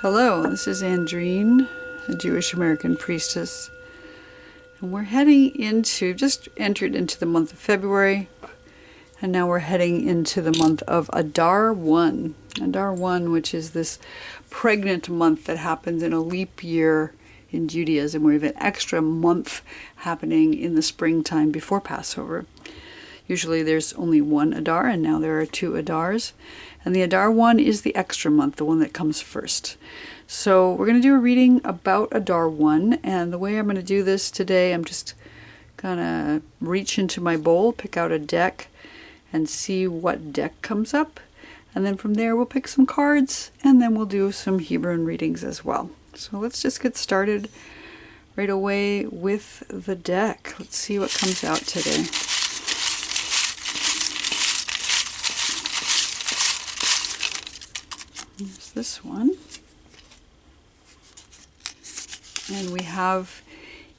Hello, this is Andrine, a Jewish American priestess, and we're heading into, just entered into the month of February, and now we're heading into the month of Adar I. Adar I, which is this pregnant month that happens in a leap year in Judaism. We have an extra month happening in the springtime before Passover. Usually there's only one Adar, and now there are two Adars. And the Adar I is the extra month, the one that comes first. So we're going to do a reading about Adar I, and the way I'm going to do this today, I'm just going to reach into my bowl, pick out a deck, and see what deck comes up. And then from there we'll pick some cards, and then we'll do some Hebrew readings as well. So let's just get started right away with the deck. Let's see what comes out today. There's this one. And we have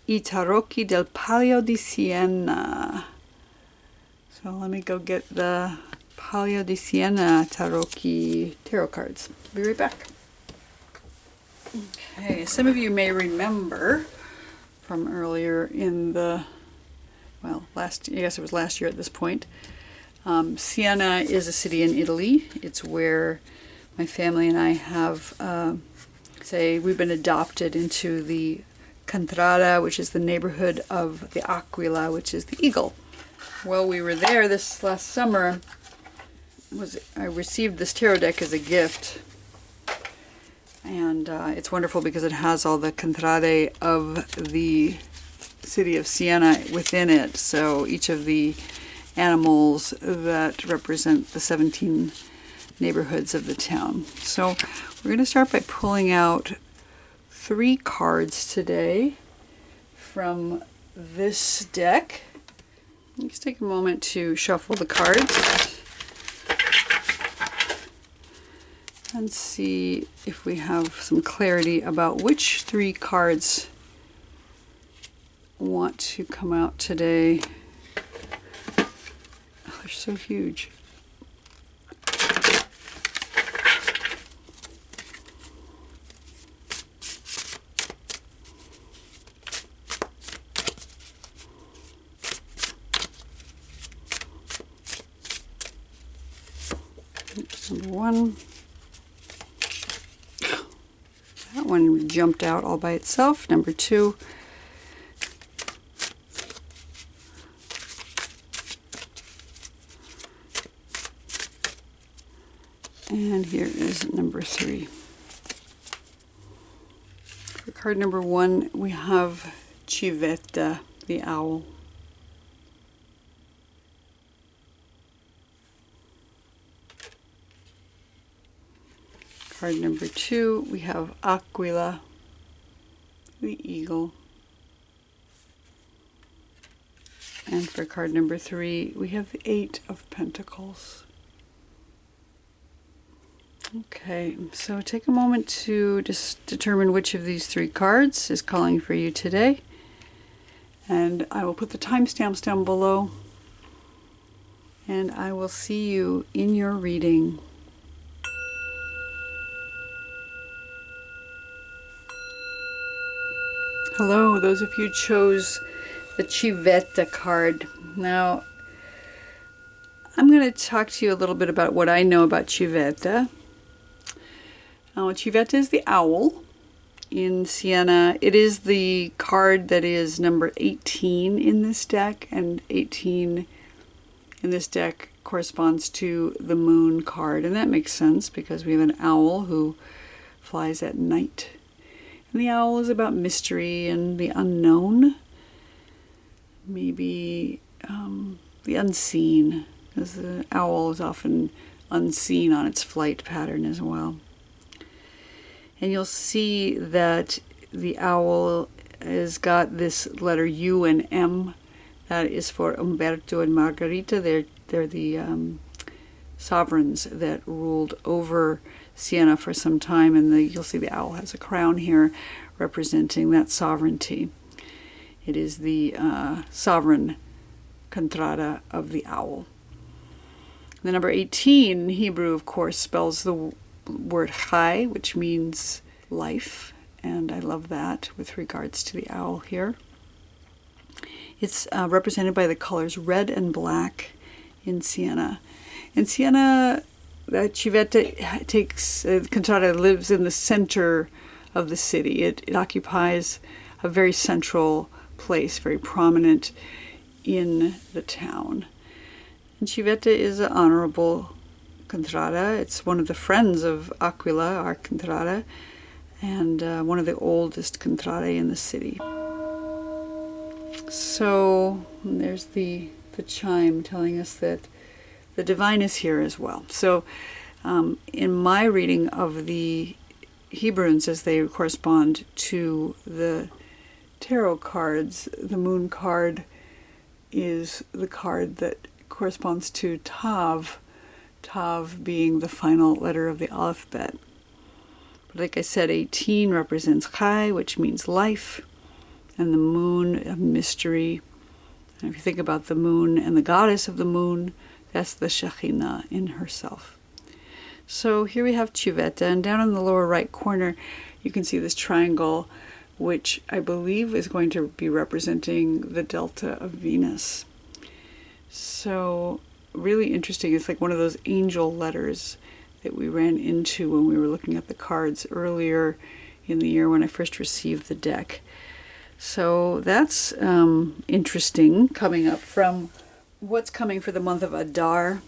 I Tarocchi del Palio di Siena. So let me go get the Palio di Siena Tarocchi tarot cards. Be right back. Okay, some of you may remember from earlier in the, well, I guess it was last year at this point. Siena is a city in Italy. It's where my family and I have, we've been adopted into the Contrada, which is the neighborhood of the Aquila, which is the eagle. Well, we were there this last summer. I received this tarot deck as a gift. And it's wonderful because it has all the Contrade of the city of Siena within it. So each of the animals that represent the 17 neighborhoods of the town. So we're going to start by pulling out 3 cards today from this deck. Let's take a moment to shuffle the cards and see if we have some clarity about which 3 cards want to come out today. Oh, they're so huge. Number 1. That one jumped out all by itself. Number 2. And here is number 3. For card number 1, we have Civetta, the owl. Card number 2, we have Aquila, the eagle. And for card number 3, we have the 8 of Pentacles. Okay, so take a moment to just determine which of these 3 cards is calling for you today. And I will put the timestamps down below. And I will see you in your reading. Hello, those of you who chose the Civetta card. Now, I'm going to talk to you a little bit about what I know about Civetta. Now, Civetta is the owl in Siena. It is the card that is number 18 in this deck, and 18 in this deck corresponds to the moon card. And that makes sense because we have an owl who flies at night. And the owl is about mystery and the unknown, maybe the unseen, because the owl is often unseen on its flight pattern as well. And you'll see that the owl has got this letter U and M. That is for Umberto and Margherita. They're the sovereigns that ruled over Siena for some time, and you'll see the owl has a crown here representing that sovereignty. It is the sovereign Contrada of the owl. The number 18 in Hebrew, of course, spells the word chai, which means life, and I love that with regards to the owl here. It's represented by the colors red and black in Siena. In Siena, Civetta takes, Contrada lives in the center of the city. It occupies a very central place, very prominent in the town. And Civetta is an honorable contrada. It's one of the friends of Aquila, our contrada, and one of the oldest contrade in the city. So there's the chime telling us that the divine is here as well. So in my reading of the Hebrunes as they correspond to the tarot cards, the moon card is the card that corresponds to Tav, Tav being the final letter of the alphabet. But like I said, 18 represents Chai, which means life, and the moon, a mystery. And if you think about the moon and the goddess of the moon, that's the Shekhinah in herself. So here we have Civetta, and down in the lower right corner, you can see this triangle, which I believe is going to be representing the delta of Venus. So really interesting. It's like one of those angel letters that we ran into when we were looking at the cards earlier in the year when I first received the deck. So that's interesting, coming up from what's coming for the month of Adar.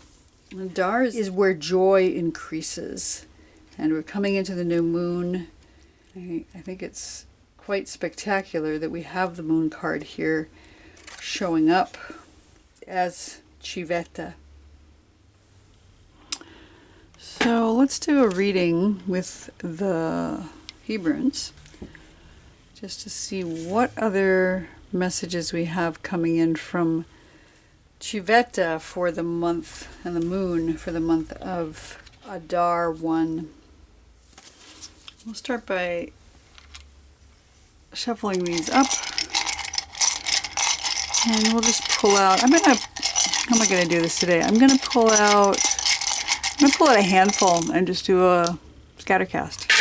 Adar is where joy increases, and we're coming into the new moon. I think it's quite spectacular that we have the moon card here showing up as Civetta. So let's do a reading with the Hebrunes, just to see what other messages we have coming in from Civetta for the month, and the moon for the month of Adar I. We'll start by shuffling these up, and we'll just pull out. How am I gonna do this today? I'm gonna pull out a handful and just do a scatter cast.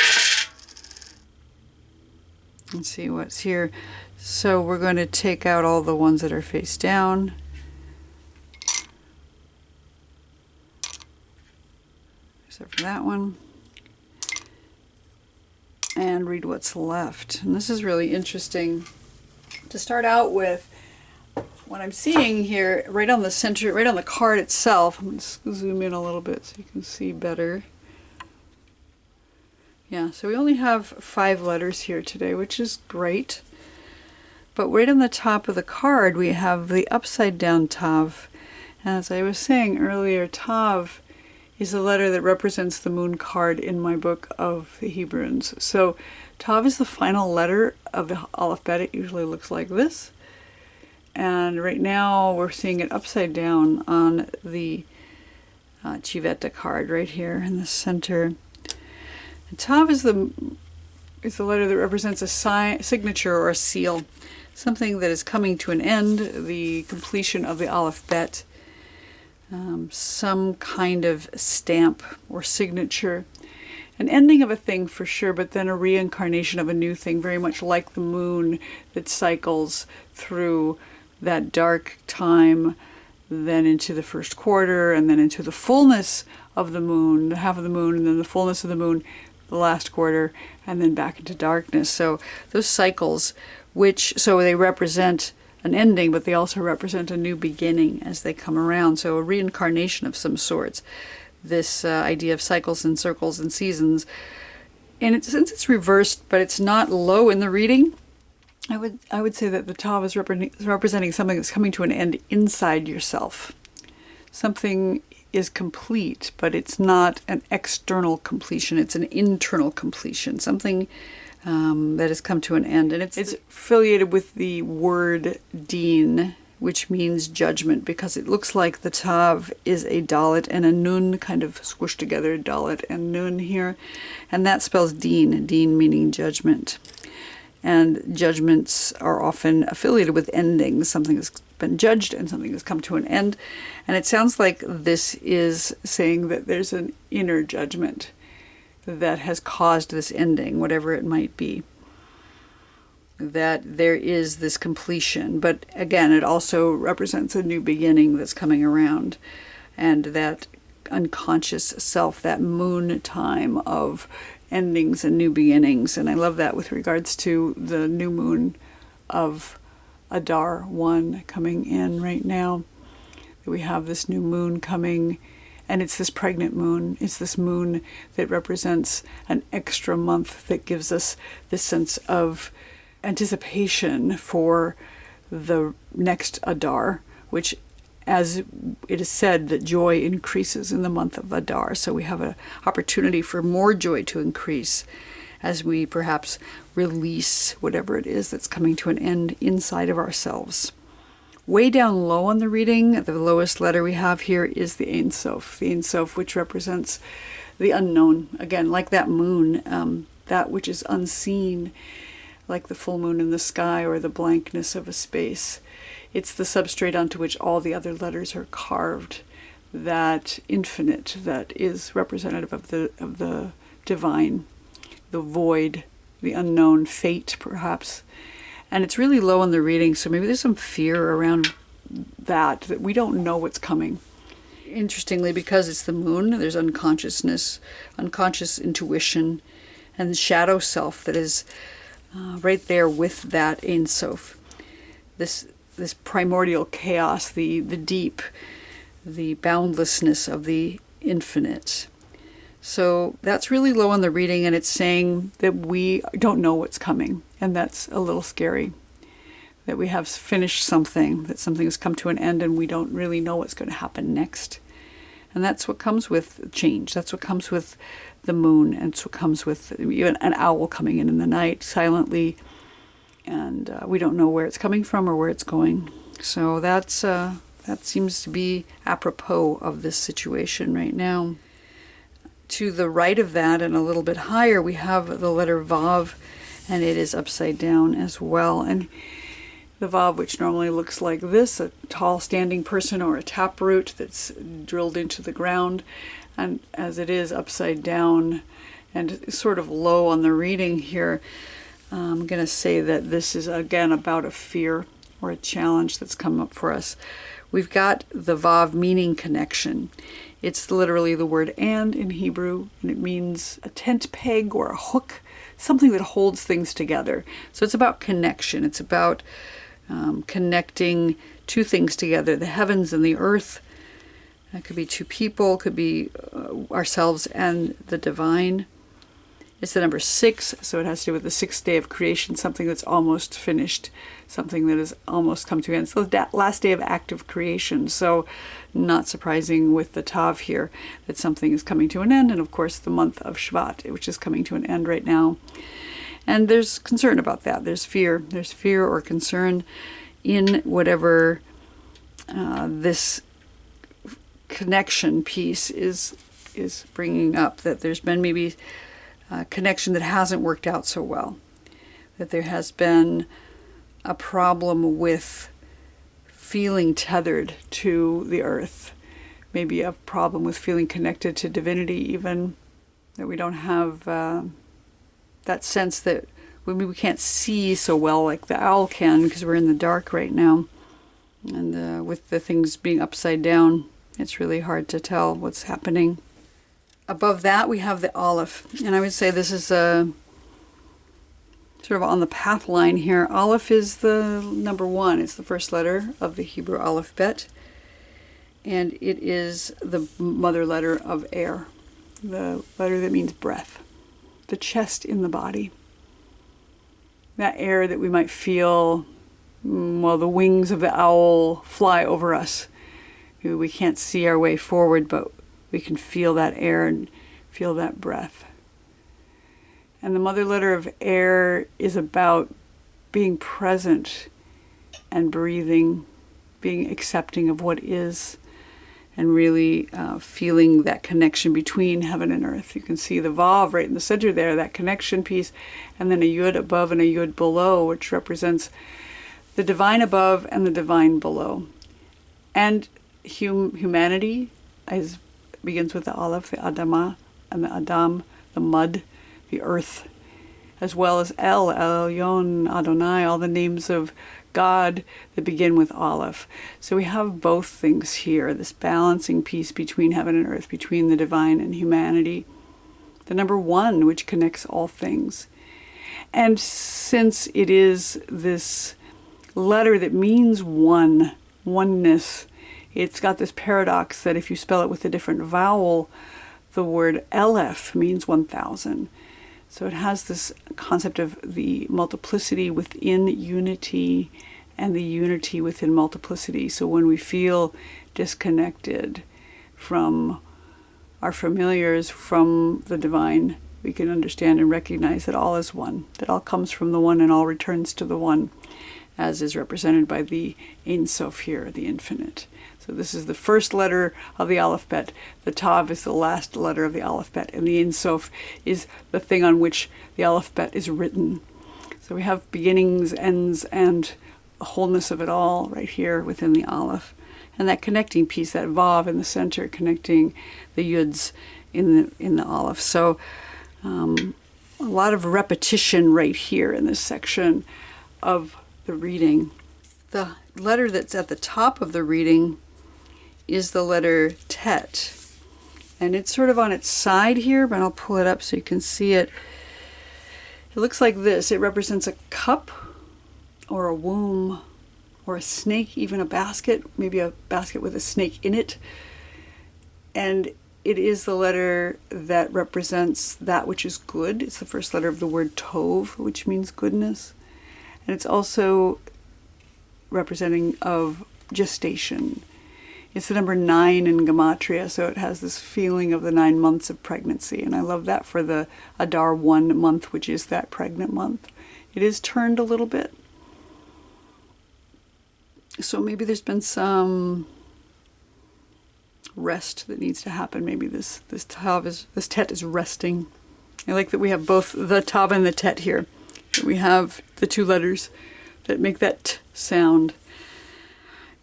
Let's see what's here. So we're going to take out all the ones that are face down. Except for that one. And read what's left. And this is really interesting to start out with. What I'm seeing here, right on the center, right on the card itself, I'm going to zoom in a little bit so you can see better. Yeah, so we only have 5 letters here today, which is great. But right on the top of the card, we have the upside down Tav. And as I was saying earlier, Tav is the letter that represents the moon card in my book of the Hebrunes. So Tav is the final letter of the alphabet. It usually looks like this. And right now we're seeing it upside down on the Civetta card right here in the center. And Tav is the letter that represents a signature or a seal, something that is coming to an end, the completion of the alphabet, some kind of stamp or signature, an ending of a thing for sure, but then a reincarnation of a new thing, very much like the moon that cycles through that dark time, then into the first quarter, and then into the fullness of the moon, the half of the moon, and then the fullness of the moon, the last quarter, and then back into darkness. So those cycles, so they represent an ending, but they also represent a new beginning as they come around. So a reincarnation of some sorts. This idea of cycles and circles and seasons. And since it's reversed, but it's not low in the reading, I would say that the Tav is representing something that's coming to an end inside yourself. Something is complete, but it's not an external completion. It's an internal completion. Something that has come to an end. And it's affiliated with the word Din, which means judgment, because it looks like the Tav is a Dalet and a Nun kind of squished together, Dalet and Nun here. And that spells Din, Din meaning judgment. And judgments are often affiliated with endings. Something has been judged and something has come to an end. And it sounds like this is saying that there's an inner judgment. that has caused this ending, whatever it might be. That there is this completion, but again, it also represents a new beginning that's coming around, and that unconscious self, that moon time of endings and new beginnings. And I love that with regards to the new moon of Adar I coming in right now. We have this new moon coming, and it's this pregnant moon. It's this moon that represents an extra month that gives us this sense of anticipation for the next Adar, which, as it is said, that joy increases in the month of Adar. So we have an opportunity for more joy to increase as we perhaps release whatever it is that's coming to an end inside of ourselves. Way down low on the reading, the lowest letter we have here is the Ein Sof. The Ein Sof, which represents the unknown. Again, like that moon, that which is unseen, like the full moon in the sky or the blankness of a space. It's the substrate onto which all the other letters are carved. That infinite that is representative of the divine, the void, the unknown, fate perhaps. And it's really low on the reading, so maybe there's some fear around that we don't know what's coming. Interestingly, because it's the moon, there's unconsciousness, unconscious intuition, and shadow self that is right there with that Ein Sof. This primordial chaos, the deep, the boundlessness of the infinite. So that's really low on the reading, and it's saying that we don't know what's coming, and that's a little scary. That we have finished something, that something has come to an end, and we don't really know what's going to happen next. And that's what comes with change. That's what comes with the moon, and it's what comes with even an owl coming in the night silently, and we don't know where it's coming from or where it's going. So that seems to be apropos of this situation right now. To the right of that and a little bit higher, we have the letter Vav, and it is upside down as well. And the Vav, which normally looks like this, a tall standing person or a taproot that's drilled into the ground, and as it is upside down and sort of low on the reading here, I'm going to say that this is again about a fear or a challenge that's come up for us. We've got the Vav meaning connection. It's literally the word and in Hebrew, and it means a tent peg or a hook, something that holds things together. So it's about connection. It's about connecting two things together, the heavens and the earth. That could be two people, could be ourselves and the divine. It's the number 6, so it has to do with the 6th day of creation, something that's almost finished, something that has almost come to an end. So that last day of active creation. So not surprising with the Tav here that something is coming to an end. And of course the month of Shvat, which is coming to an end right now. And there's concern about that. There's fear. There's fear or concern in whatever this connection piece is bringing up, that there's been maybe a connection that hasn't worked out so well, that there has been a problem with feeling tethered to the earth, maybe a problem with feeling connected to divinity even, that we don't have that sense that maybe we can't see so well like the owl can because we're in the dark right now. And with the things being upside down, it's really hard to tell what's happening. Above that, we have the Aleph. And I would say this is sort of on the path line here. Aleph is the number 1. It's the first letter of the Hebrew alphabet. And it is the mother letter of air, the letter that means breath, the chest in the body. That air that we might feel while the wings of the owl fly over us. We can't see our way forward, but we can feel that air and feel that breath. And the mother letter of air is about being present and breathing, being accepting of what is, and really feeling that connection between heaven and earth. You can see the Vav right in the center there, that connection piece, and then a Yud above and a Yud below, which represents the divine above and the divine below. And humanity begins with the Aleph, the Adamah, and the Adam, the mud, the earth, as well as El Elyon, Adonai, all the names of God that begin with Aleph. So we have both things here, this balancing piece between heaven and earth, between the divine and humanity. The number 1, which connects all things. And since it is this letter that means one, oneness, it's got this paradox that if you spell it with a different vowel, the word Aleph means 1,000. So it has this concept of the multiplicity within unity and the unity within multiplicity. So when we feel disconnected from our familiars, from the divine, we can understand and recognize that all is one, that all comes from the one and all returns to the one, as is represented by the Ein Sof here, the infinite. So this is the first letter of the alphabet. The Tav is the last letter of the alphabet, and the Ein Sof is the thing on which the alphabet is written. So we have beginnings, ends, and the wholeness of it all right here within the Aleph. And that connecting piece, that Vav in the center, connecting the Yuds in the Aleph. So a lot of repetition right here in this section of the reading. The letter that's at the top of the reading is the letter Tet. And it's sort of on its side here, but I'll pull it up so you can see it. It looks like this. It represents a cup or a womb or a snake, even a basket, maybe a basket with a snake in it. And it is the letter that represents that which is good. It's the first letter of the word Tov, which means goodness. And it's also representing of gestation. It's the number 9 in Gematria, so it has this feeling of the 9 months of pregnancy. And I love that for the Adar I month, which is that pregnant month. It is turned a little bit. So maybe there's been some rest that needs to happen. Maybe this Tet is resting. I like that we have both the Tav and the Tet here. We have the 2 letters that make that T sound.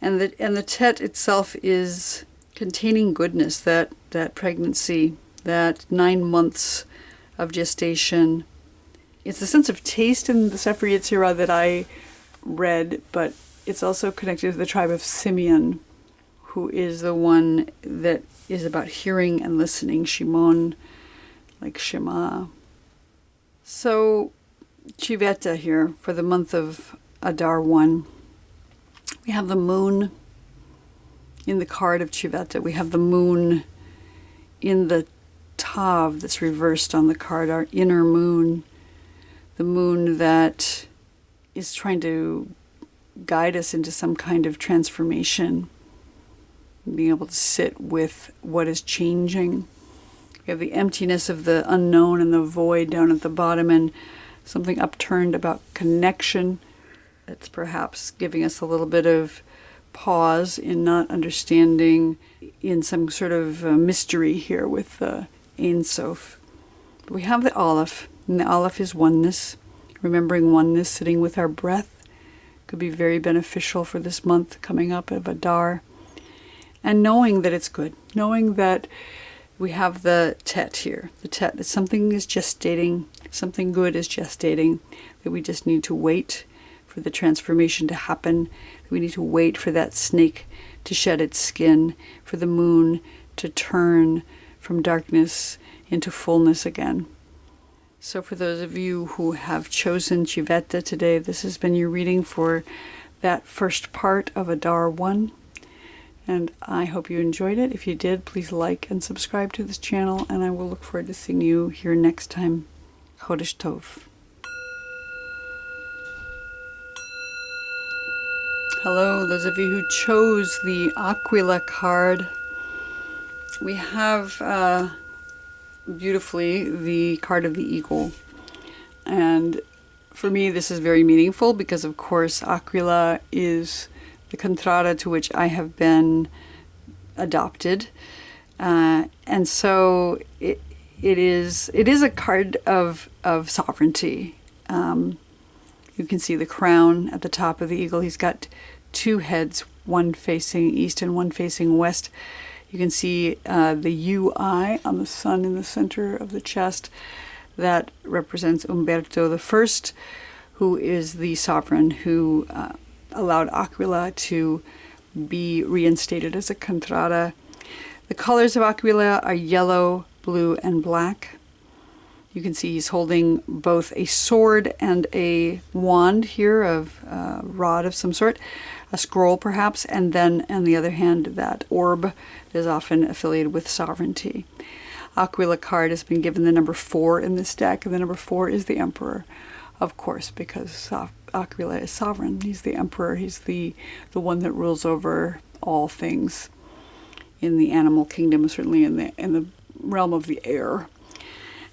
And the Tet itself is containing goodness, that pregnancy, that 9 months of gestation. It's the sense of taste in the Sefer Yetzirah that I read, but it's also connected to the tribe of Simeon, who is the one that is about hearing and listening, Shimon, like Shema. So Civetta here for the month of Adar I. We have the moon in the card of Civetta. We have the moon in the Tav that's reversed on the card, our inner moon. The moon that is trying to guide us into some kind of transformation. Being able to sit with what is changing. We have the emptiness of the unknown and the void down at the bottom, and something upturned about connection. It's perhaps giving us a little bit of pause in not understanding, in some sort of mystery here with the Ein Sof. But we have the Aleph, and the Aleph is oneness. Remembering oneness, sitting with our breath, could be very beneficial for this month coming up of Adar. And knowing that it's good, knowing that we have the Tet here. The Tet, that something is gestating, something good is gestating, that we just need to wait for the transformation to happen. We need to wait for that snake to shed its skin, for the moon to turn from darkness into fullness again. So for those of you who have chosen Civetta today, this has been your reading for that first part of Adar I. And I hope you enjoyed it. If you did, please like and subscribe to this channel, and I will look forward to seeing you here next time. Chodesh Tov. Hello, those of you who chose the Aquila card. We have beautifully the card of the eagle. And for me, this is very meaningful because, of course, Aquila is the contrada to which I have been adopted. And so it is a card of sovereignty. You can see the crown at the top of the eagle. He's got 2 heads, one facing east and one facing west. You can see the UI on the sun in the center of the chest. That represents Umberto I, who is the sovereign who allowed Aquila to be reinstated as a contrada. The colors of Aquila are yellow, blue, and black. You can see he's holding both a sword and a wand here, of a rod of some sort, a scroll perhaps, and then on the other hand that orb is often affiliated with sovereignty. Aquila card has been given the number 4 in this deck, and the number 4 is the Emperor, of course, because Aquila is sovereign. He's the Emperor. He's the one that rules over all things in the animal kingdom, certainly in the realm of the air.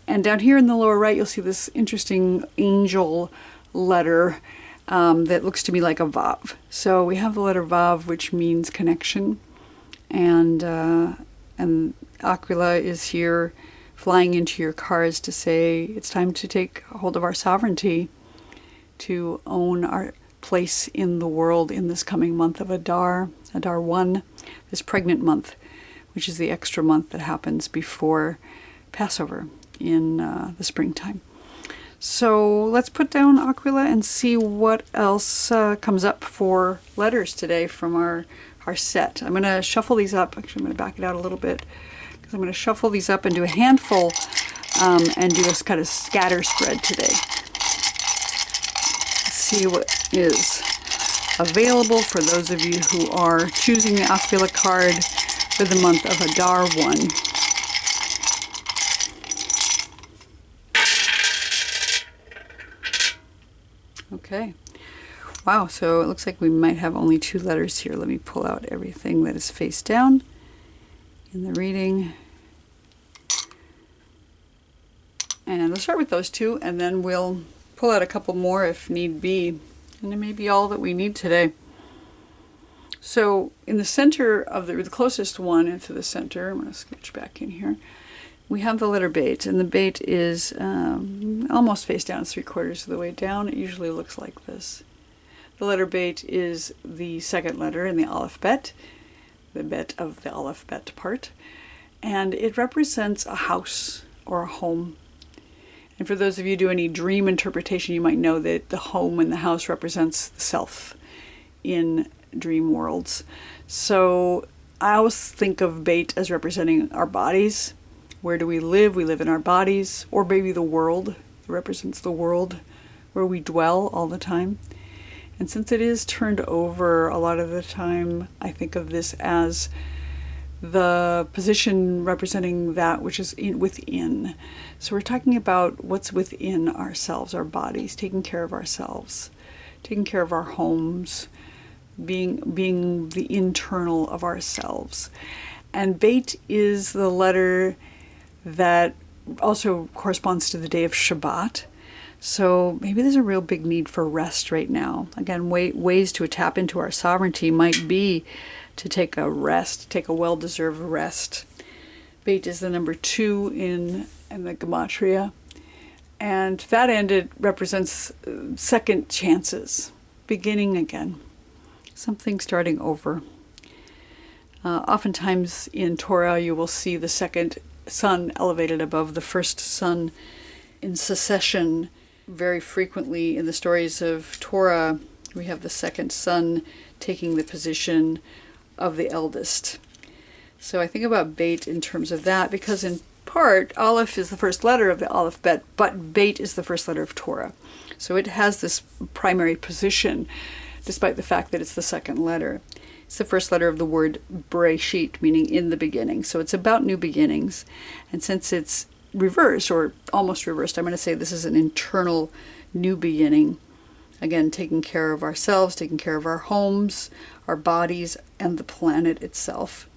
And down here in the lower right, you'll see this interesting angel letter that looks to me like a Vav. So we have the letter Vav, which means connection, and Aquila is here flying into your cards to say it's time to take hold of our sovereignty, to own our place in the world in this coming month of Adar I, this pregnant month, which is the extra month that happens before Passover in the springtime. So let's put down Aquila and see what else comes up for letters today from our set. I'm going to shuffle these up. Actually, I'm going to back it out a little bit, because I'm going to shuffle these up and do a handful and do this kind of scatter spread today. Let's see what is available for those of you who are choosing the Aquila card for the month of Adar I. Okay. Wow, so it looks like we might have only 2 letters here. Let me pull out everything that is face down in the reading. And let's start with those 2, and then we'll pull out a couple more if need be. And it may be all that we need today. So in the center of the closest one into the center, I'm going to scooch back in here, we have the letter Bet, and the Bet is almost face down. It's 3/4 of the way down. It usually looks like this. The letter Bet is the second letter in the Aleph Bet, the Bet of the Aleph Bet part, and it represents a house or a home. And for those of you who do any dream interpretation, you might know that the home and the house represents the self in dream worlds. So I always think of Bet as representing our bodies. Where do we live? We live in our bodies, or maybe the world. It represents the world where we dwell all the time. And since it is turned over a lot of the time, I think of this as the position representing that which is within. So we're talking about what's within ourselves, our bodies, taking care of ourselves, taking care of our homes, being the internal of ourselves. And Bet is the letter that also corresponds to the day of Shabbat. So maybe there's a real big need for rest right now. Again, ways to tap into our sovereignty might be to take a rest, take a well-deserved rest. Bet is the number 2 in the Gematria. And that end, it represents second chances, beginning again, something starting over. Oftentimes in Torah, you will see the second sun elevated above the first sun in succession. Very frequently in the stories of Torah, we have the second son taking the position of the eldest. So I think about Bet in terms of that, because in part, Aleph is the first letter of the Aleph Bet, but Bet is the first letter of Torah. So it has this primary position, despite the fact that it's the second letter. It's the first letter of the word Bereshit, meaning in the beginning. So it's about new beginnings. And since it's reversed, or almost reversed, I'm going to say this is an internal new beginning. Again, taking care of ourselves, taking care of our homes, our bodies, and the planet itself.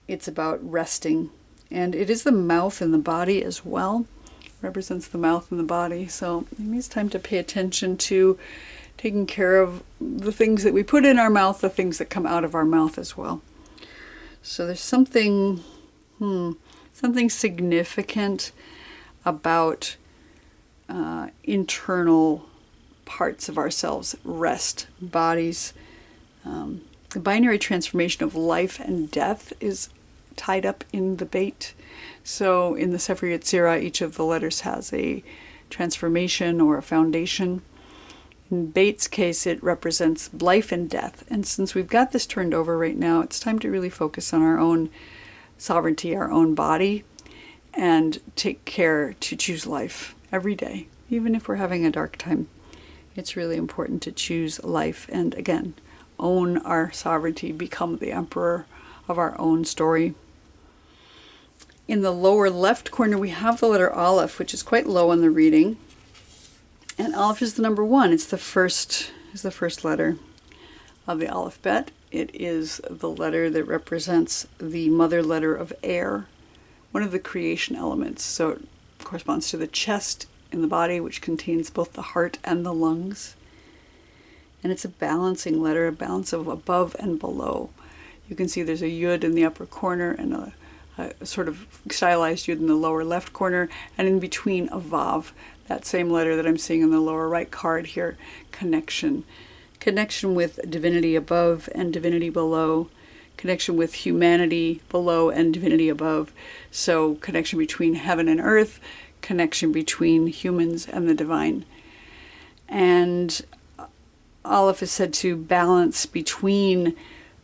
It's about resting. And it is the mouth and the body as well. It represents the mouth and the body. So maybe it's time to pay attention to taking care of the things that we put in our mouth, the things that come out of our mouth as well. So there's something significant about internal parts of ourselves, rest, bodies. The binary transformation of life and death is tied up in the bait. So in the Sefer Yetzirah, each of the letters has a transformation or a foundation. In Bait's case, it represents life and death. And since we've got this turned over right now, it's time to really focus on our own sovereignty, our own body, and take care to choose life every day. Even if we're having a dark time, it's really important to choose life and, again, own our sovereignty, become the emperor of our own story. In the lower left corner, we have the letter Aleph, which is quite low on the reading. And Aleph is the number 1. It's the first letter of the alphabet. It is the letter that represents the mother letter of air, one of the creation elements. So it corresponds to the chest in the body, which contains both the heart and the lungs. And it's a balancing letter, a balance of above and below. You can see there's a yud in the upper corner and a sort of stylized yud in the lower left corner, and in between a vav, that same letter that I'm seeing in the lower right card here, connection. Connection with divinity above and divinity below, connection with humanity below and divinity above. So connection between heaven and earth, connection between humans and the divine. And Aleph is said to balance between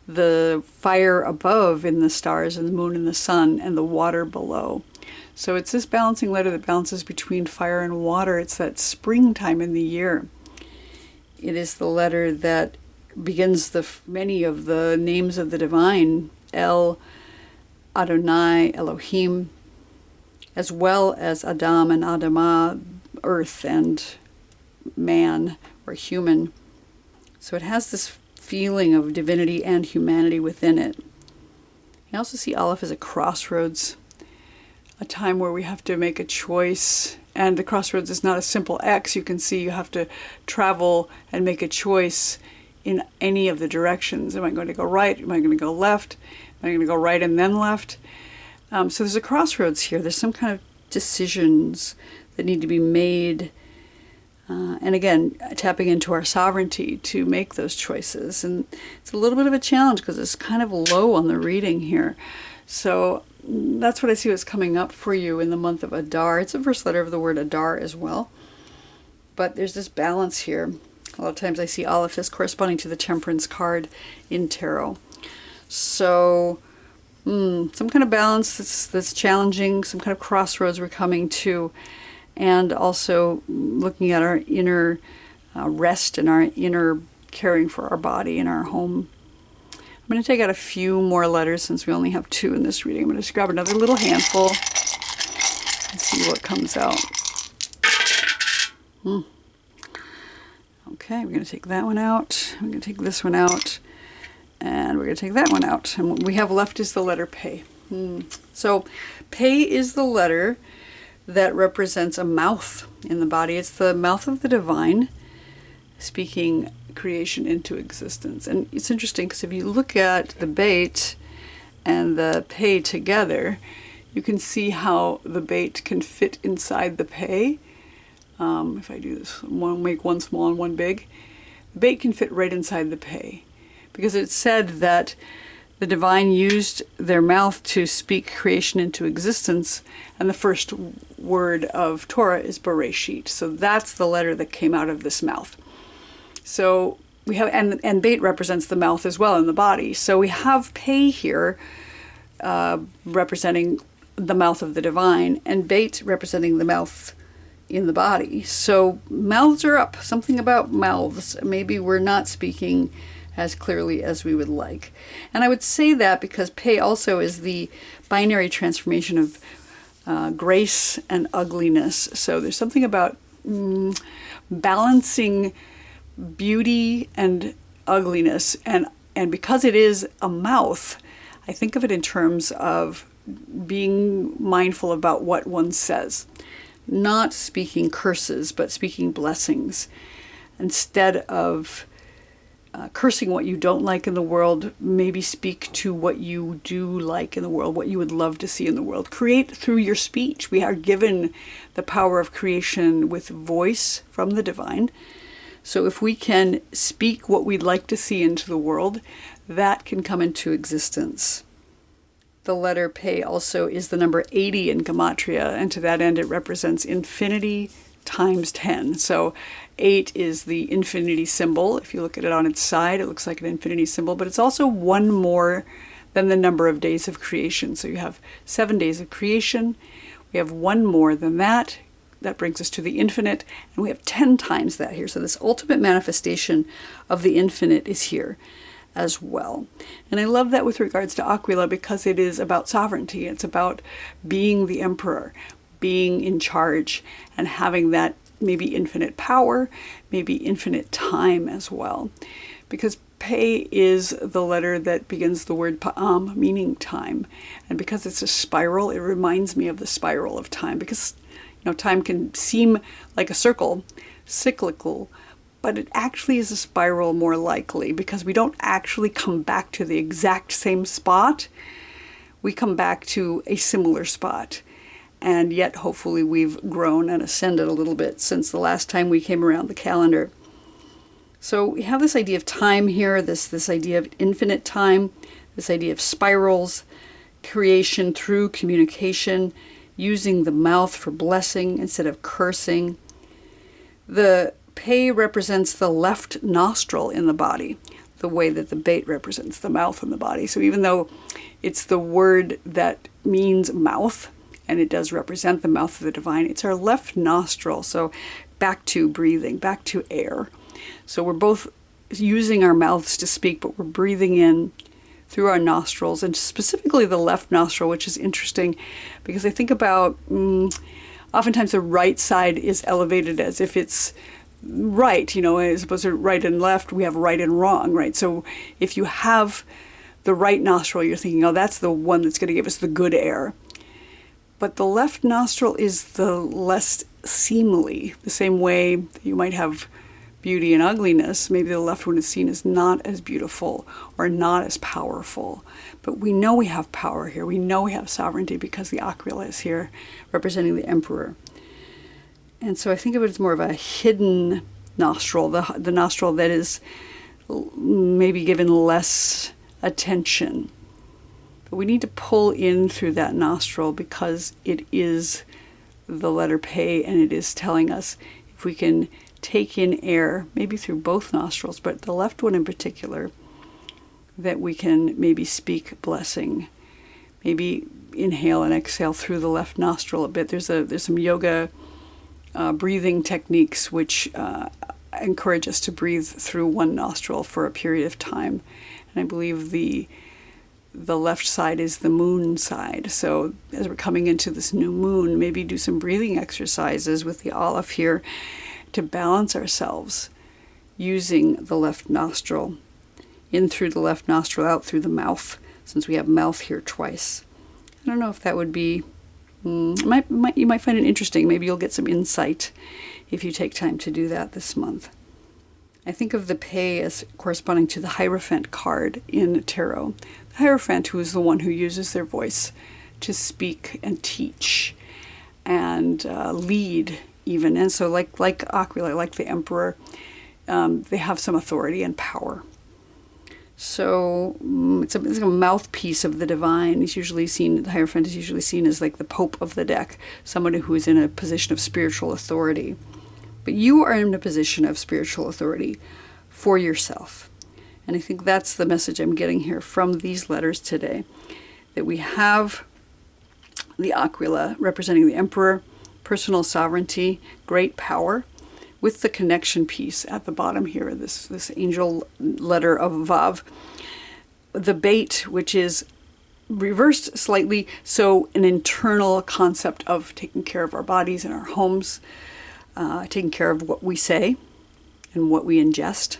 the fire above in the stars and the moon and the sun and the water below. So it's this balancing letter that balances between fire and water. It's that springtime in the year. It is the letter that begins many of the names of the divine, El, Adonai, Elohim, as well as Adam and Adamah, earth and man or human. So it has this feeling of divinity and humanity within it. I also see Aleph as a crossroads, a time where we have to make a choice. And the crossroads is not a simple X. You can see you have to travel and make a choice in any of the directions. Am I going to go right? Am I going to go left? Am I going to go right and then left? So there's a crossroads here. There's some kind of decisions that need to be made. And again, tapping into our sovereignty to make those choices. And it's a little bit of a challenge because it's kind of low on the reading here. So that's what I see was coming up for you in the month of Adar. It's the first letter of the word Adar as well. But there's this balance here. A lot of times I see Aleph as corresponding to the Temperance card in Tarot. So some kind of balance that's challenging, some kind of crossroads we're coming to, and also looking at our inner rest and our inner caring for our body and our home. I'm going to take out a few more letters since we only have 2 in this reading. I'm going to just grab another little handful and see what comes out. Okay, we're going to take that one out. We're going to take this one out. And we're going to take that one out. And what we have left is the letter Pe. So Pe is the letter that represents a mouth in the body. It's the mouth of the divine, speaking creation into existence. And it's interesting because if you look at the Beit and the Pe together, you can see how the Beit can fit inside the Pe. If I do this, make one small and one big, the Beit can fit right inside the Pe, because it's said that the divine used their mouth to speak creation into existence, and the first word of Torah is Bereshit. So that's the letter that came out of this mouth. So we have, and Beit represents the mouth as well in the body. So we have Pe here representing the mouth of the divine, and Beit representing the mouth in the body. So mouths are up. Something about mouths. Maybe we're not speaking as clearly as we would like. And I would say that because Pe also is the binary transformation of grace and ugliness. So there's something about balancing beauty and ugliness. And because it is a mouth, I think of it in terms of being mindful about what one says. Not speaking curses, but speaking blessings. Instead of cursing what you don't like in the world, maybe speak to what you do like in the world, what you would love to see in the world. Create through your speech. We are given the power of creation with voice from the divine. So if we can speak what we'd like to see into the world, that can come into existence. The letter Pe also is the number 80 in Gematria, and to that end it represents infinity times 10. So 8 is the infinity symbol. If you look at it on its side, it looks like an infinity symbol, but it's also one more than the number of days of creation. So you have 7 days of creation. We have one more than that. That brings us to the infinite, and we have 10 times that here. So this ultimate manifestation of the infinite is here as well. And I love that with regards to Aquila, because it is about sovereignty. It's about being the emperor, being in charge, and having that maybe infinite power, maybe infinite time as well. Because Pe is the letter that begins the word Pa'am, meaning time. And because it's a spiral, it reminds me of the spiral of time. Because, you know, time can seem like a circle, cyclical, but it actually is a spiral more likely, because we don't actually come back to the exact same spot. We come back to a similar spot. And yet, hopefully, we've grown and ascended a little bit since the last time we came around the calendar. So we have this idea of time here, this idea of infinite time, this idea of spirals, creation through communication, using the mouth for blessing instead of cursing. The Pe represents the left nostril in the body, the way that the Beit represents the mouth in the body. So even though it's the word that means mouth, and it does represent the mouth of the divine, it's our left nostril. So back to breathing, back to air. So we're both using our mouths to speak, but we're breathing in through our nostrils, and specifically the left nostril, which is interesting because I think about oftentimes the right side is elevated as if it's right, you know, as opposed to right and left, we have right and wrong, right? So if you have the right nostril, you're thinking, oh, that's the one that's going to give us the good air. But the left nostril is the less seemly, the same way that you might have beauty and ugliness. Maybe the left one is seen as not as beautiful or not as powerful. But we know we have power here. We know we have sovereignty because the Aquila is here representing the emperor. And so I think of it as more of a hidden nostril, the nostril that is maybe given less attention. But we need to pull in through that nostril because it is the letter Pe, and it is telling us if we can take in air, maybe through both nostrils, but the left one in particular, that we can maybe speak blessing, maybe inhale and exhale through the left nostril a bit. There's some yoga breathing techniques which encourage us to breathe through one nostril for a period of time. And I believe the left side is the moon side. So as we're coming into this new moon, maybe do some breathing exercises with the Aleph here to balance ourselves using the left nostril. In through the left nostril, out through the mouth, since we have mouth here twice. I don't know if that would be, you might find it interesting. Maybe you'll get some insight if you take time to do that this month. I think of the Pe as corresponding to the Hierophant card in Tarot. The Hierophant, who is the one who uses their voice to speak and teach and lead even. And so like Aquila, like the Emperor, they have some authority and power. So it's a mouthpiece of the divine. He's usually seen, the Hierophant is usually seen as like the Pope of the deck, somebody who is in a position of spiritual authority. But you are in a position of spiritual authority for yourself. And I think that's the message I'm getting here from these letters today, that we have the Aquila representing the Emperor, personal sovereignty, great power, with the connection piece at the bottom here, this angel letter of Vav. The Beit, which is reversed slightly, so an internal concept of taking care of our bodies and our homes, taking care of what we say and what we ingest.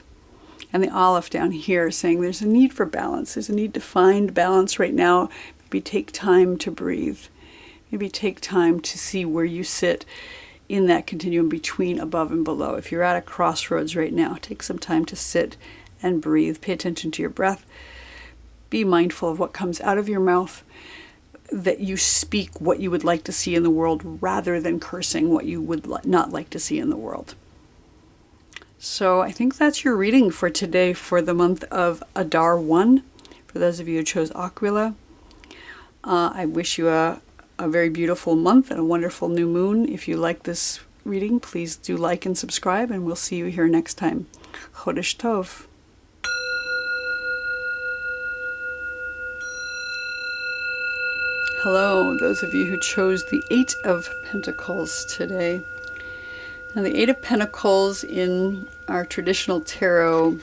And the Aleph down here saying there's a need for balance. There's a need to find balance right now. Maybe take time to breathe. Maybe take time to see where you sit in that continuum between above and below. If you're at a crossroads right now, take some time to sit and breathe. Pay attention to your breath. Be mindful of what comes out of your mouth, that you speak what you would like to see in the world rather than cursing what you would not like to see in the world. So I think that's your reading for today for the month of Adar I, for those of you who chose Aquila. I wish you a very beautiful month and a wonderful new moon. If you like this reading, please do like and subscribe, and we'll see you here next time. Chodesh Tov. Hello, those of you who chose the Eight of Pentacles today. Now, the Eight of Pentacles in our traditional tarot,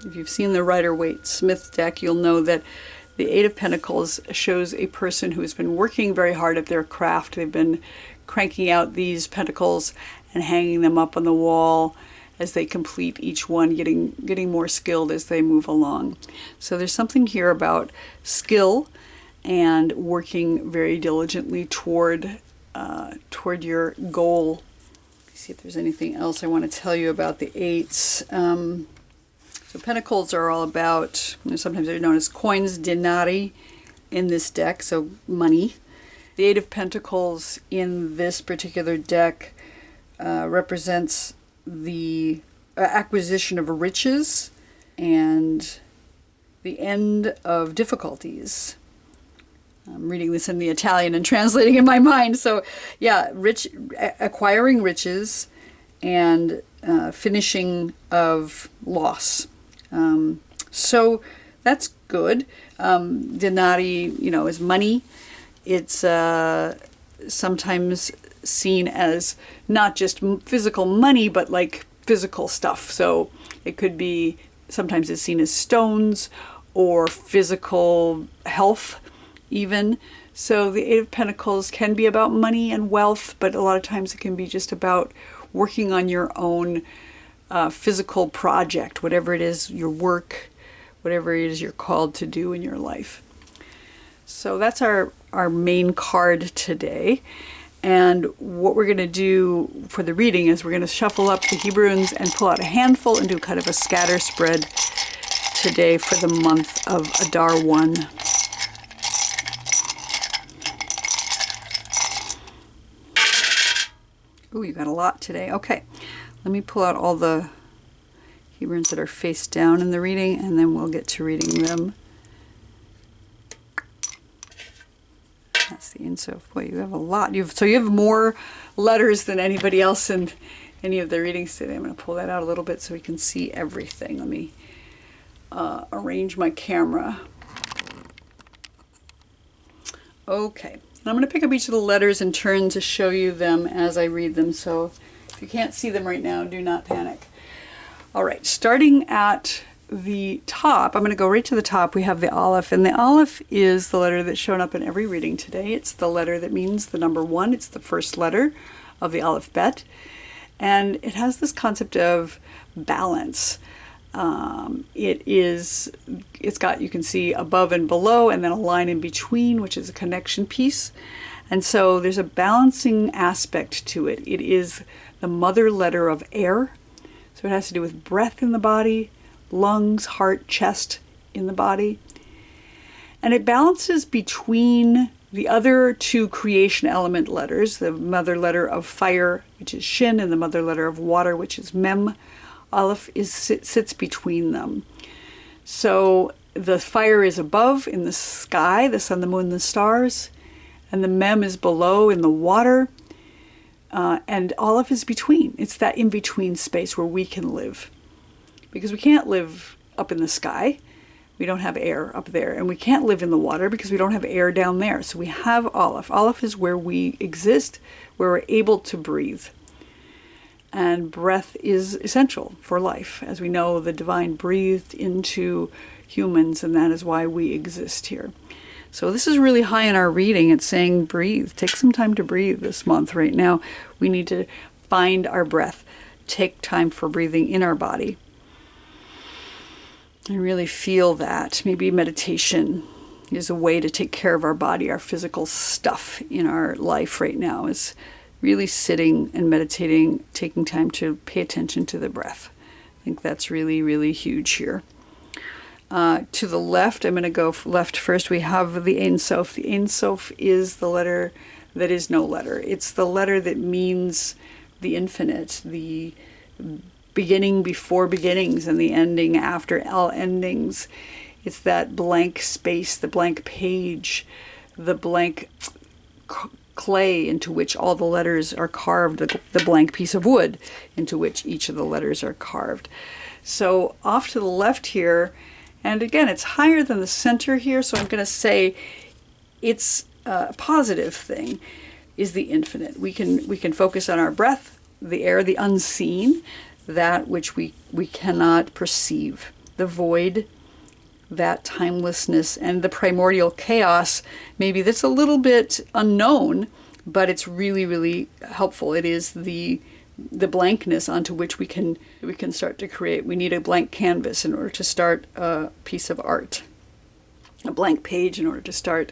if you've seen the Rider-Waite-Smith deck, you'll know that the Eight of Pentacles shows a person who has been working very hard at their craft. They've been cranking out these pentacles and hanging them up on the wall as they complete each one, getting more skilled as they move along. So there's something here about skill and working very diligently toward your goal. Let's see if there's anything else I want to tell you about the eights. So pentacles are all about, sometimes they're known as coins, Denari, in this deck, so money. The Eight of Pentacles in this particular deck represents the acquisition of riches and the end of difficulties. I'm reading this in the Italian and translating in my mind. So yeah, acquiring riches and finishing of loss. So that's good. Denari, is money. It's sometimes seen as not just physical money, but like physical stuff. So it could be, sometimes it's seen as stones or physical health even. So the Eight of Pentacles can be about money and wealth, but a lot of times it can be just about working on your own physical project, whatever it is, your work, whatever it is you're called to do in your life. So that's our main card today. And what we're going to do for the reading is we're going to shuffle up the Hebrunes and pull out a handful and do kind of a scatter spread today for the month of Adar I. Ooh, you got a lot today. Okay, let me pull out all the Hebrunes that are face down in the reading, and then we'll get to reading them. That's the insert. Boy, you have a lot. You have more letters than anybody else in any of the readings today. I'm going to pull that out a little bit so we can see everything. Let me arrange my camera. Okay. And I'm going to pick up each of the letters in turn to show you them as I read them. So if you can't see them right now, do not panic. All right, starting at the top, I'm going to go right to the top. We have the Aleph, and the Aleph is the letter that's shown up in every reading today. It's the letter that means the number one. It's the first letter of the alphabet, and it has this concept of balance. It's got, you can see above and below, and then a line in between, which is a connection piece. And so there's a balancing aspect to it. It is the mother letter of air. So it has to do with breath in the body, lungs, heart, chest in the body. And it balances between the other two creation element letters, the mother letter of fire, which is Shin, and the mother letter of water, which is Mem. Aleph sits between them. So the fire is above in the sky, the sun, the moon, the stars, and the Mem is below in the water, and Aleph is between. It's that in-between space where we can live. Because we can't live up in the sky. We don't have air up there. And we can't live in the water because we don't have air down there. So we have Aleph. Aleph is where we exist, where we're able to breathe. And breath is essential for life. As we know, the divine breathed into humans, and that is why we exist here. So this is really high in our reading. It's saying breathe. Take some time to breathe this month. Right now, we need to find our breath. Take time for breathing in our body. And really feel that. Maybe meditation is a way to take care of our body, our physical stuff in our life right now is really sitting and meditating, taking time to pay attention to the breath. I think that's really, really huge here. To the left, I'm going to go left first. We have the Ein Sof. The Ein Sof is the letter that is no letter. It's the letter that means the infinite, the beginning before beginnings and the ending after all endings. It's that blank space, the blank page, the blank clay into which all the letters are carved, the blank piece of wood into which each of the letters are carved. So off to the left here, and again, it's higher than the center here, so I'm going to say it's a positive thing, is the infinite. We can focus on our breath, the air, the unseen, that which we cannot perceive, the void, that timelessness, and the primordial chaos. Maybe that's a little bit unknown, but it's really, really helpful. It is the blankness onto which we can start to create. We need a blank canvas in order to start a piece of art, a blank page in order to start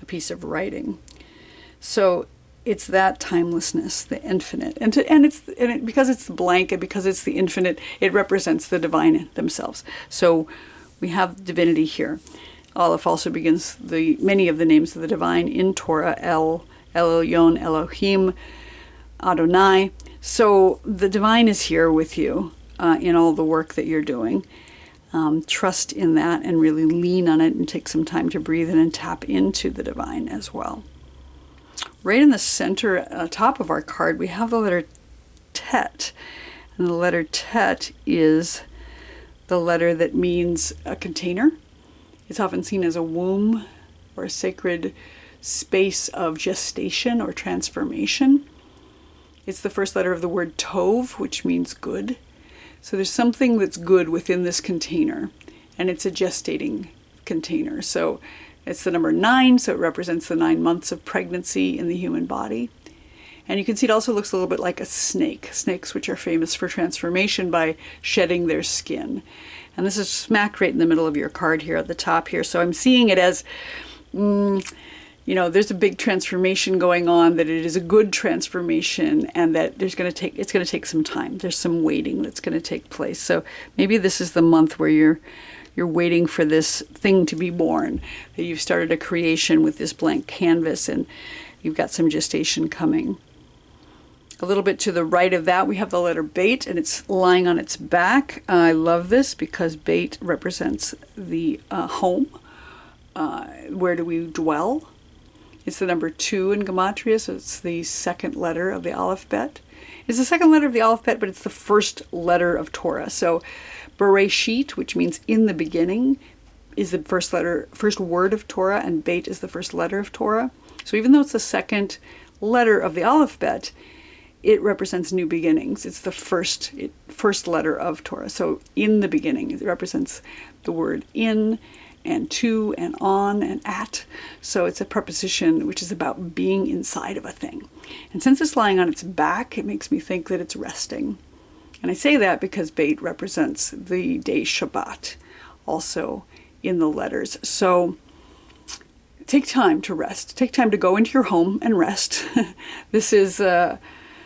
a piece of writing. So it's that timelessness, the infinite, and because it's the blank and because it's the infinite, it represents the divine themselves. So we have divinity here. Aleph also begins many of the names of the divine in Torah: El, Elyon, Elohim, Adonai. So the divine is here with you in all the work that you're doing. Trust in that and really lean on it and take some time to breathe in and tap into the divine as well. Right in the center, top of our card, we have the letter Tet. And the letter Tet is the letter that means a container. It's often seen as a womb or a sacred space of gestation or transformation. It's the first letter of the word Tov, which means good. So there's something that's good within this container, and it's a gestating container. So it's the number 9, so it represents the 9 months of pregnancy in the human body. And you can see it also looks a little bit like a snake. Snakes, which are famous for transformation by shedding their skin. And this is smack right in the middle of your card here at the top here. So I'm seeing it as, there's a big transformation going on, that it is a good transformation, and that it's going to take some time. There's some waiting that's going to take place. So maybe this is the month where you're waiting for this thing to be born, that you've started a creation with this blank canvas and you've got some gestation coming. A little bit to the right of that, we have the letter Beit, and it's lying on its back. I love this because Beit represents the home. Where do we dwell? It's the number 2 in Gematria, so it's the second letter of the alphabet. It's the second letter of the alphabet, but it's the first letter of Torah. So Bereshit, which means in the beginning, is the first word of Torah, and Beit is the first letter of Torah. So even though it's the second letter of the alphabet, it represents new beginnings. It's the first letter of Torah. So in the beginning, it represents the word in and to and on and at. So it's a preposition which is about being inside of a thing. And since it's lying on its back, it makes me think that it's resting. And I say that because Beit represents the day Shabbat, also in the letters. So take time to rest. Take time to go into your home and rest. This is,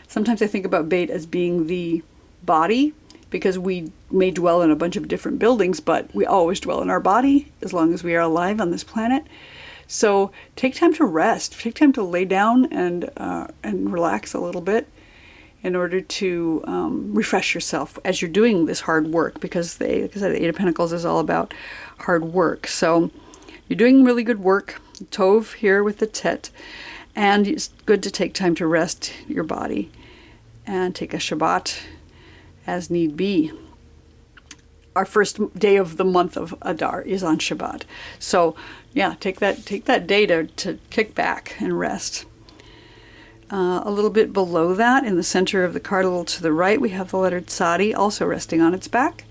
sometimes I think about Beit as being the body, because we may dwell in a bunch of different buildings, but we always dwell in our body as long as we are alive on this planet. So take time to rest. Take time to lay down and relax a little bit in order to refresh yourself as you're doing this hard work, because like I said, the Eight of Pentacles is all about hard work. So you're doing really good work. Tov here with the Tet. And it's good to take time to rest your body and take a Shabbat as need be. Our first day of the month of Adar is on Shabbat. So yeah, take that day to kick back and rest. A little bit below that, in the center of the card, a little to the right, we have the letter Tzadi, also resting on its back.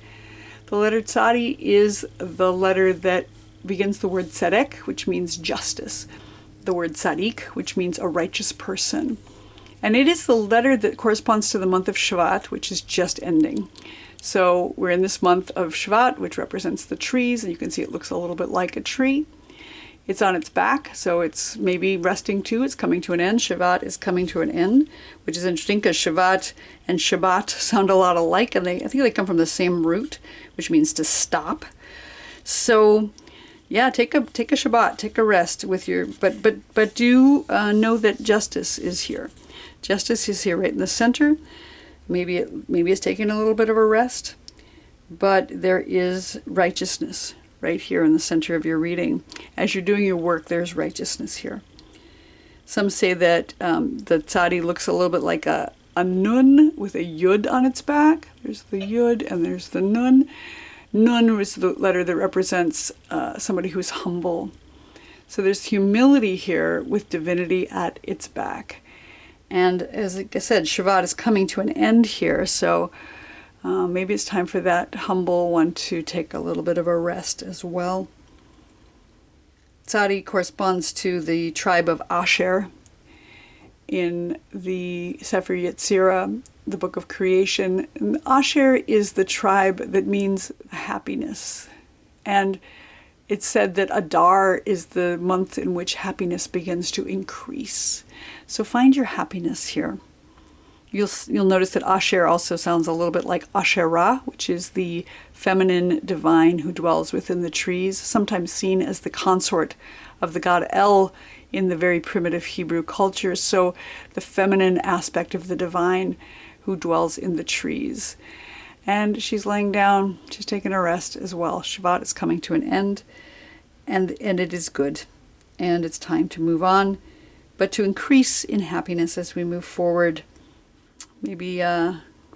The letter Tzadi is the letter that begins the word Tzedek, which means justice. The word Tzadik, which means a righteous person. And it is the letter that corresponds to the month of Shvat, which is just ending. So we're in this month of Shvat, which represents the trees, and you can see it looks a little bit like a tree. It's on its back, so it's maybe resting too. It's coming to an end. Shvat is coming to an end, which is interesting because Shvat and Shabbat sound a lot alike, and I think they come from the same root, which means to stop. So yeah, take a Shabbat, take a rest with your, but do know that justice is here. Justice is here right in the center. Maybe it's taking a little bit of a rest, but there is righteousness right here in the center of your reading. As you're doing your work, there's righteousness here. Some say that the tzadi looks a little bit like a nun with a yud on its back. There's the yud and there's the nun. Nun was the letter that represents somebody who's humble. So there's humility here with divinity at its back. And as I said, Shabbat is coming to an end here, so maybe it's time for that humble one to take a little bit of a rest as well. Tzadi corresponds to the tribe of Asher in the Sefer Yetzirah, the book of creation. And Asher is the tribe that means happiness. And it's said that Adar is the month in which happiness begins to increase. So find your happiness here. You'll notice that Asher also sounds a little bit like Asherah, which is the feminine divine who dwells within the trees, sometimes seen as the consort of the god El in the very primitive Hebrew culture. So the feminine aspect of the divine who dwells in the trees. And she's laying down, she's taking a rest as well. Shabbat is coming to an end, and it is good. And it's time to move on, but to increase in happiness as we move forward. Maybe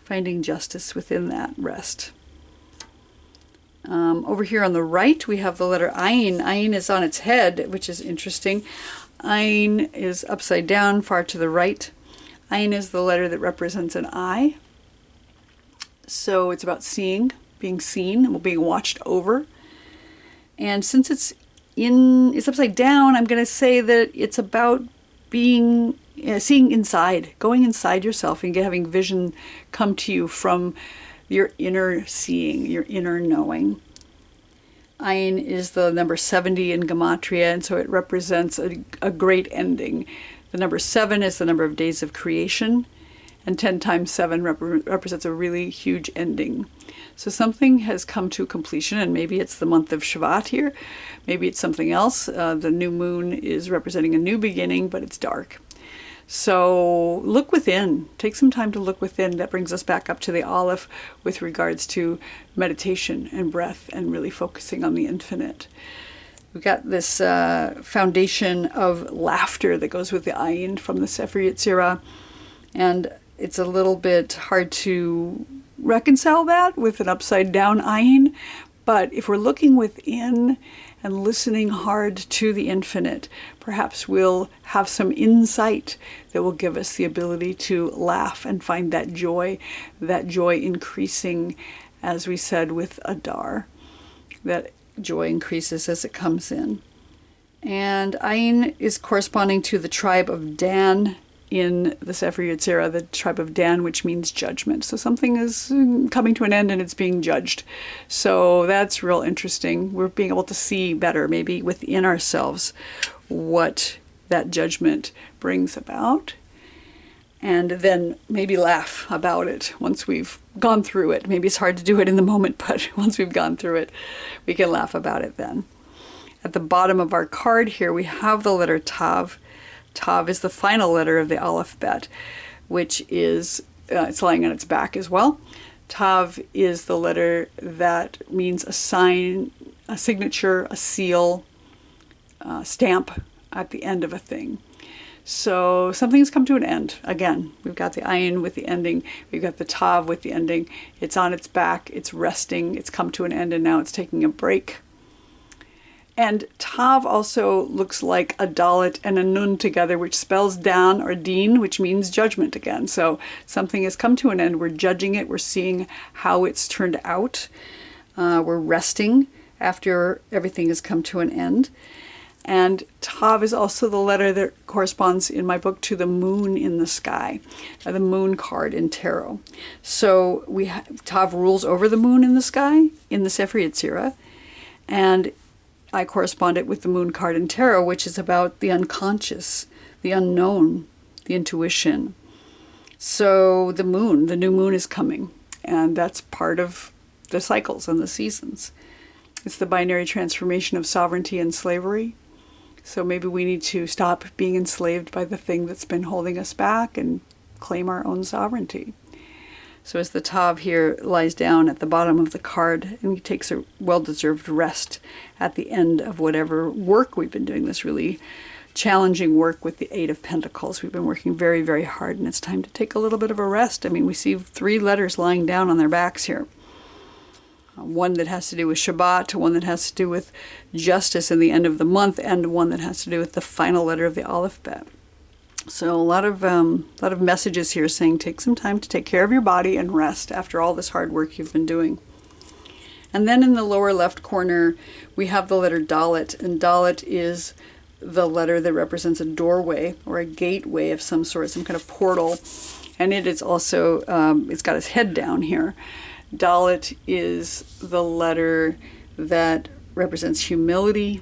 finding justice within that rest. Over here on the right, we have the letter Ayin. Ayin is on its head, which is interesting. Ayin is upside down, far to the right. Ayin is the letter that represents an eye. So it's about seeing, being seen, being watched over. And since it's upside down, I'm going to say that it's about being seeing inside, going inside yourself and having vision come to you from your inner seeing, your inner knowing. Ayin is the number 70 in Gematria, and so it represents a great ending. The number 7 is the number of days of creation, and 10 times 7 represents a really huge ending. So something has come to completion, and maybe it's the month of Shabbat here. Maybe it's something else. The new moon is representing a new beginning, but it's dark. So look within. Take some time to look within. That brings us back up to the Aleph with regards to meditation and breath and really focusing on the infinite. We've got this foundation of laughter that goes with the Ayin from the Sefer Yetzirah, and it's a little bit hard to reconcile that with an upside down Ayin, but if we're looking within and listening hard to the infinite, perhaps we'll have some insight that will give us the ability to laugh and find that joy increasing, as we said with Adar. That joy increases as it comes in. And Ayin is corresponding to the tribe of Dan in the Sefer Yetzirah, the tribe of Dan, which means judgment. So something is coming to an end and it's being judged. So that's real interesting. We're being able to see better, maybe within ourselves, what that judgment brings about. And then maybe laugh about it once we've gone through it. Maybe it's hard to do it in the moment, but once we've gone through it, we can laugh about it then. At the bottom of our card here, we have the letter Tav. Tav is the final letter of the alphabet, which is, it's lying on its back as well. Tav is the letter that means a sign, a signature, a seal, stamp at the end of a thing. So something's come to an end. Again, we've got the Ayin with the ending. We've got the Tav with the ending. It's on its back. It's resting. It's come to an end, and now it's taking a break. And Tav also looks like a Dalet and a Nun together, which spells Dan or Din, which means judgment again. So something has come to an end. We're judging it. We're seeing how it's turned out. We're resting after everything has come to an end. And Tav is also the letter that corresponds in my book to the moon in the sky, the moon card in tarot. So Tav rules over the moon in the sky in the Sefer Yetzirah, and I correspond it with the moon card in tarot, which is about the unconscious, the unknown, the intuition. So the moon, the new moon is coming, and that's part of the cycles and the seasons. It's the binary transformation of sovereignty and slavery. So maybe we need to stop being enslaved by the thing that's been holding us back and claim our own sovereignty. So as the Tav here lies down at the bottom of the card, and he takes a well-deserved rest at the end of whatever work we've been doing, this really challenging work with the Eight of Pentacles. We've been working very, very hard, and it's time to take a little bit of a rest. I mean, we see 3 letters lying down on their backs here. One that has to do with Shabbat, one that has to do with justice in the end of the month, and one that has to do with the final letter of the alphabet. So a lot of messages here saying take some time to take care of your body and rest after all this hard work you've been doing. And then in the lower left corner, we have the letter Dalet, and Dalet is the letter that represents a doorway or a gateway of some sort, some kind of portal. And it is also, it's got its head down here. Dalet is the letter that represents humility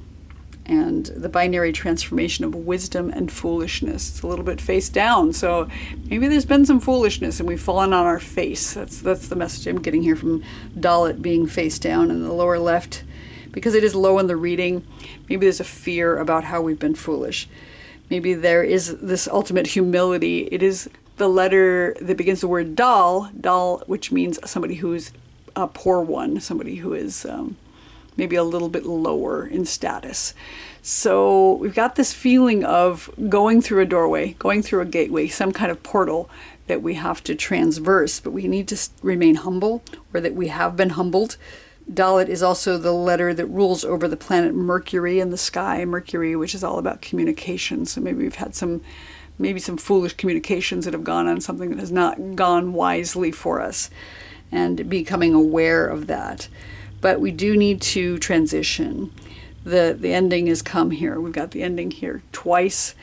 and the binary transformation of wisdom and foolishness. It's a little bit face down, so maybe there's been some foolishness and we've fallen on our face. That's the message I'm getting here from Dalet being face down in the lower left. Because it is low in the reading, maybe there's a fear about how we've been foolish. Maybe there is this ultimate humility. It is the letter that begins the word Dal, which means somebody who's a poor one, somebody who is maybe a little bit lower in status. So we've got this feeling of going through a doorway, going through a gateway, some kind of portal that we have to transverse, but we need to remain humble, or that we have been humbled. Dalet is also the letter that rules over the planet Mercury in the sky, Mercury, which is all about communication. So maybe we've had some foolish communications that have gone on, something that has not gone wisely for us, and becoming aware of that. But we do need to transition. The ending has come here. We've got the ending here twice,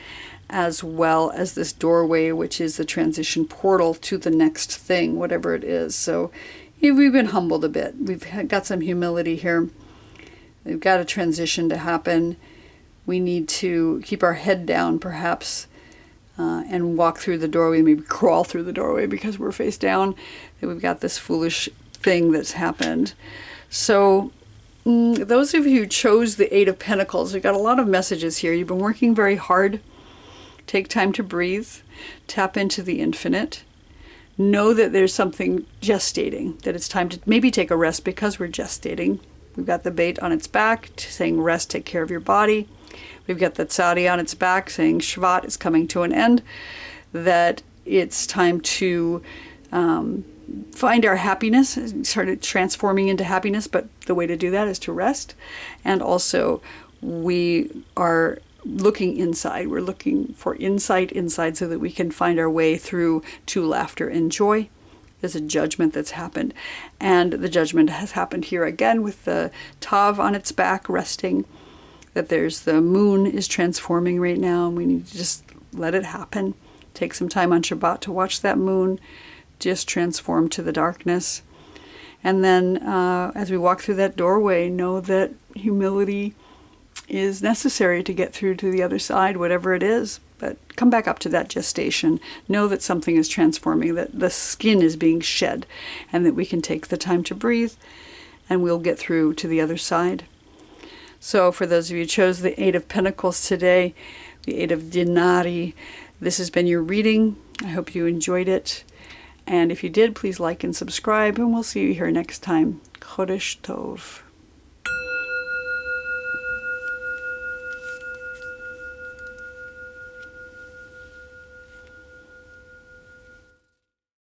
as well as this doorway, which is the transition portal to the next thing, whatever it is. So we've been humbled a bit. We've got some humility here. We've got a transition to happen. We need to keep our head down, perhaps, and walk through the doorway, maybe crawl through the doorway because we're face down. That we've got this foolish thing that's happened. So those of you who chose the Eight of Pentacles, we've got a lot of messages here. You've been working very hard. Take time to breathe. Tap into the infinite. Know that there's something gestating, that it's time to maybe take a rest because we're gestating. We've got the bait on its back saying rest, take care of your body. We've got the tzadi on its back saying Shvat is coming to an end, that it's time to find our happiness, start transforming into happiness, but the way to do that is to rest. And also we are looking inside. We're looking for insight inside so that we can find our way through to laughter and joy. There's a judgment that's happened, and the judgment has happened here again with the Tav on its back resting, that there's the moon is transforming right now, and we need to just let it happen. Take some time on Shabbat to watch that moon just transform to the darkness. And then as we walk through that doorway, know that humility is necessary to get through to the other side, whatever it is. But come back up to that gestation. Know that something is transforming, that the skin is being shed, and that we can take the time to breathe, and we'll get through to the other side. So for those of you who chose the Eight of Pentacles today, the Eight of Denari, this has been your reading. I hope you enjoyed it. And if you did, please like and subscribe, and we'll see you here next time. Chodesh Tov.